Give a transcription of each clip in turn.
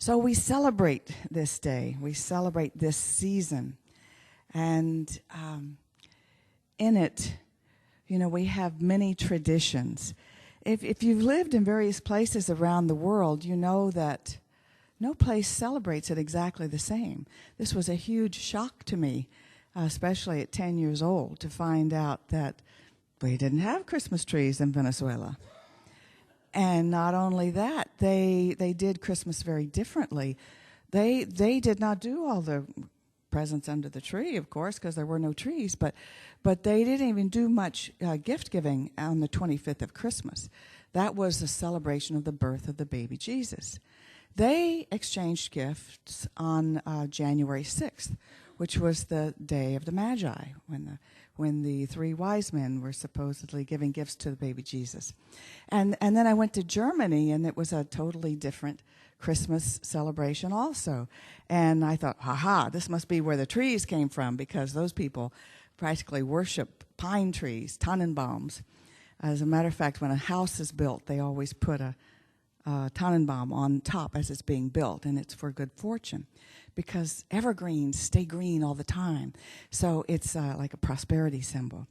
So we celebrate this day. We celebrate this season. And in it, we have many traditions. If you've lived in various places around the world, you know that no place celebrates it exactly the same. This was a huge shock to me, especially at 10 years old, to find out that we didn't have Christmas trees in Venezuela. And not only that, they did Christmas very differently. They did not do all the presents under the tree, of course, because there were no trees, but they didn't even do much gift giving on the 25th of Christmas. That was the celebration of the birth of the baby Jesus. They exchanged gifts on January 6th, which was the day of the Magi, when the three wise men were supposedly giving gifts to the baby Jesus. And then I went to Germany, and it was a totally different Christmas celebration also. And I thought, this must be where the trees came from, because those people practically worship pine trees, Tannenbaums. As a matter of fact, when a house is built, they always put a Tannenbaum on top as it's being built, and it's for good fortune, because evergreens stay green all the time. So it's like a prosperity symbol.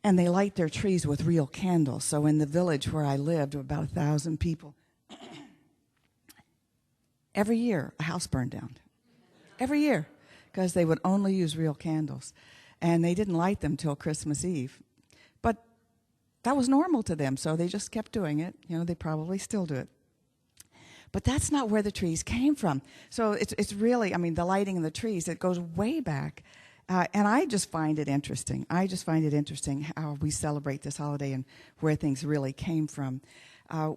And they light their trees with real candles. So in the village where I lived, about 1,000 people, every year a house burned down. Every year, because they would only use real candles. And they didn't light them till Christmas Eve. But that was normal to them, so they just kept doing it. They probably still do it. But that's not where the trees came from. So it's really, the lighting of the trees, it goes way back. And I just find it interesting. I just find it interesting how we celebrate this holiday and where things really came from.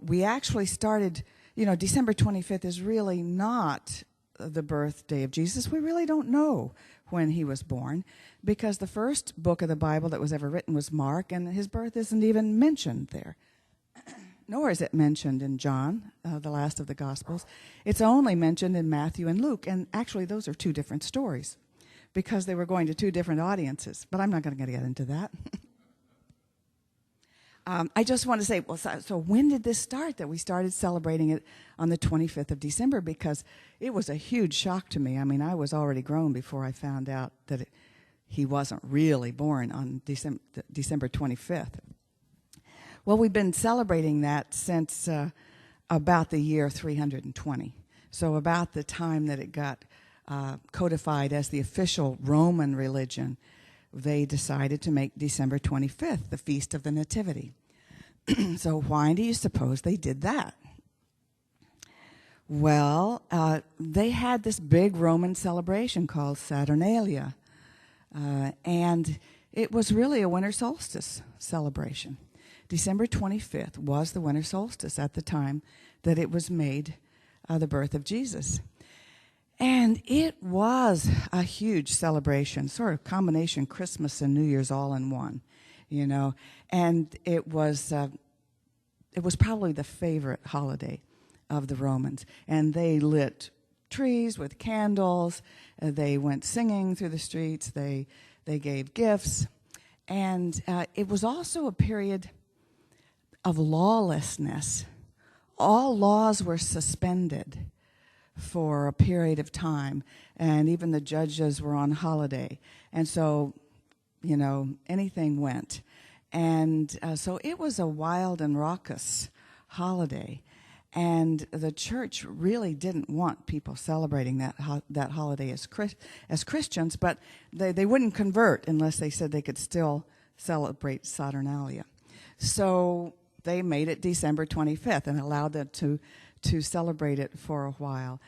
We actually started, December 25th is really not the birthday of Jesus. We really don't know when he was born, because the first book of the Bible that was ever written was Mark, and his birth isn't even mentioned there. Nor is it mentioned in John, the last of the Gospels. It's only mentioned in Matthew and Luke, and actually those are two different stories, because they were going to two different audiences. But I'm not going to get into that. I just want to say, so when did this start, that we started celebrating it on the 25th of December? Because it was a huge shock to me. I was already grown before I found out that he wasn't really born on December 25th. Well, we've been celebrating that since about the year 320. So about the time that it got codified as the official Roman religion, they decided to make December 25th the Feast of the Nativity. So why do you suppose they did that? Well, they had this big Roman celebration called Saturnalia, and it was really a winter solstice celebration. December 25th was the winter solstice at the time that it was made the birth of Jesus. And it was a huge celebration, sort of combination Christmas and New Year's all in one, And it was probably the favorite holiday of the Romans. And they lit trees with candles. They went singing through the streets. They gave gifts. And it was also a period of lawlessness. All laws were suspended for a period of time, and even the judges were on holiday. And so, anything went. And so it was a wild and raucous holiday. And the church really didn't want people celebrating that holiday as Christians, but they wouldn't convert unless they said they could still celebrate Saturnalia. So they made it December 25th and allowed them to celebrate it for a while.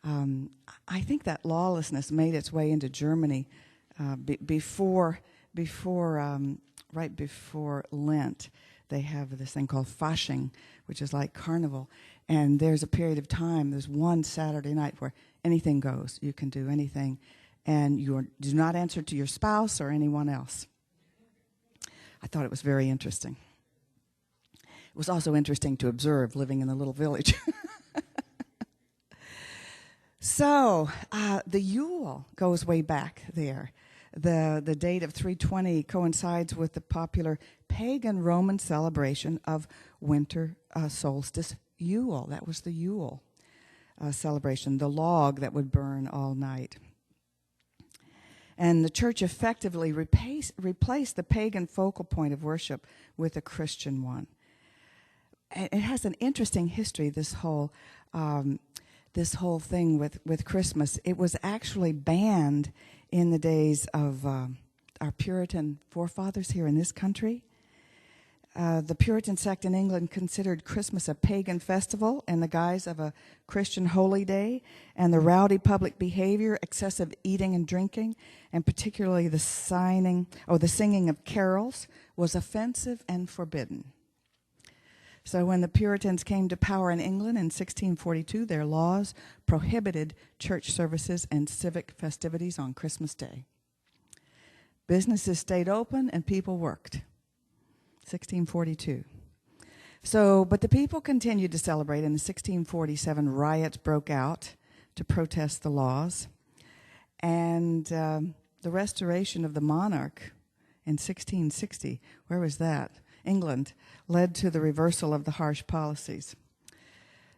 I think that lawlessness made its way into Germany right before Lent. They have this thing called Fasching, which is like carnival. And there's a period of time, there's one Saturday night where anything goes. You can do anything. And you do not answer to your spouse or anyone else. I thought it was very interesting. It was also interesting to observe living in a little village. So the Yule goes way back there. The date of 320 coincides with the popular pagan Roman celebration of winter solstice Yule. That was the Yule. celebration, the log that would burn all night. And the church effectively replaced the pagan focal point of worship with a Christian one. And it has an interesting history, this whole thing with Christmas. It was actually banned in the days of our Puritan forefathers here in this country. The Puritan sect in England considered Christmas a pagan festival in the guise of a Christian holy day, and the rowdy public behavior, excessive eating and drinking, and particularly the singing of carols was offensive and forbidden. So when the Puritans came to power in England in 1642, their laws prohibited church services and civic festivities on Christmas Day. Businesses stayed open and people worked. 1642. But the people continued to celebrate, and in 1647 riots broke out to protest the laws. And the restoration of the monarch in 1660, where was that? England, led to the reversal of the harsh policies.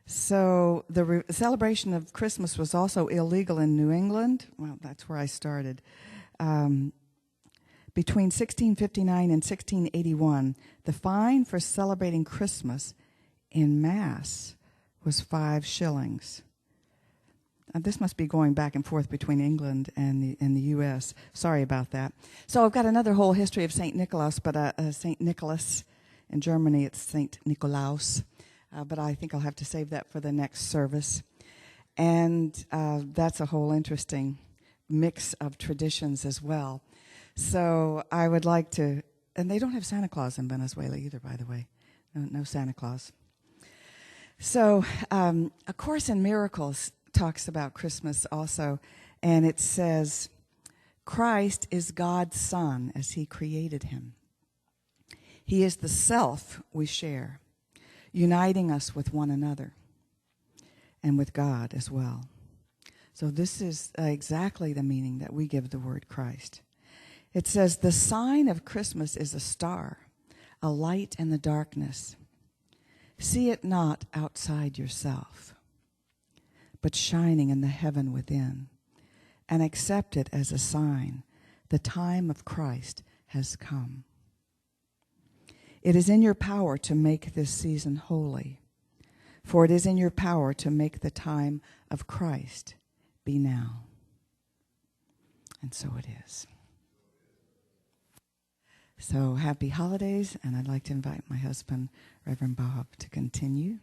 So the celebration of Christmas was also illegal in New England. Well, that's where I started. Between 1659 and 1681, the fine for celebrating Christmas in Mass was 5 shillings. This must be going back and forth between England and the U.S. Sorry about that. So I've got another whole history of St. Nicholas, but St. Nicholas. In Germany, it's St. Nikolaus. But I think I'll have to save that for the next service. And that's a whole interesting mix of traditions as well. So I would like to, and they don't have Santa Claus in Venezuela either, by the way. No Santa Claus. So A Course in Miracles talks about Christmas also, and it says, Christ is God's Son as he created him. He is the self we share, uniting us with one another and with God as well. So this is exactly the meaning that we give the word Christ. It says, the sign of Christmas is a star, a light in the darkness. See it not outside yourself, but shining in the heaven within, and accept it as a sign. The time of Christ has come. It is in your power to make this season holy, for it is in your power to make the time of Christ be now. And so it is. So happy holidays, and I'd like to invite my husband, Reverend Bob, to continue.